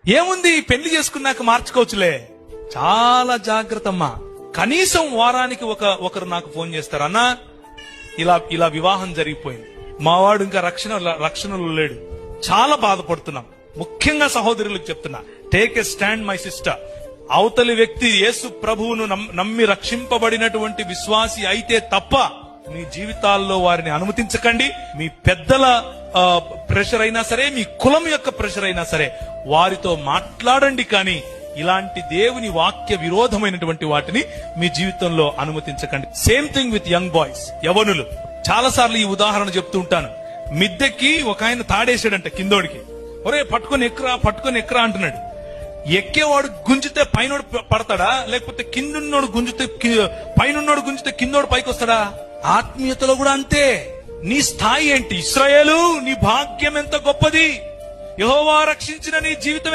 ఏముంది, పెళ్లి చేసుకున్నాక మార్చుకోవచ్చులే. చాలా జాగ్రత్త అమ్మా. కనీసం వారానికి ఒకరు నాకు ఫోన్ చేస్తారు, అన్నా ఇలా వివాహం జరిగిపోయింది, మావాడు ఇంకా రక్షణలో లేడు, చాలా బాధపడుతున్నాం. ముఖ్యంగా సహోదరులకు చెప్తున్నా, take a stand my sister. అవతలి వ్యక్తి యేసు ప్రభువును నమ్మి రక్షింపబడినటువంటి విశ్వాసి అయితే తప్ప మీ జీవితాల్లో వారిని అనుమతించకండి. మీ పెద్దల ప్రెషర్ అయినా సరే, మీ కులం యొక్క ప్రెషర్ అయినా సరే, వారితో మాట్లాడండి. కానీ ఇలాంటి దేవుని వాక్య విరోధమైనటువంటి వాటిని మీ జీవితంలో అనుమతించకండి. Same thing with young boys, యవనులు. చాలా సార్లు ఈ ఉదాహరణ చెప్తూ ఉంటాను. మిద్దెకి ఒక ఆయన తాడేసాడంట కిందోడికి. ఒరే పట్టుకొని ఎక్కరా అంటున్నాడు. ఎక్కేవాడు గుంజితే పైనోడు పడతాడా, లేకపోతే కిందున్నోడు పైనున్నోడు గుంజితే కిందోడు పైకి వస్తాడా? ఆత్మీయతలో కూడా అంతే. నీ స్థాయి ఏంటి? ఇశ్రాయేలు, నీ భాగ్యం ఎంత గొప్పది. యెహోవా రక్షించిన నీ జీవితం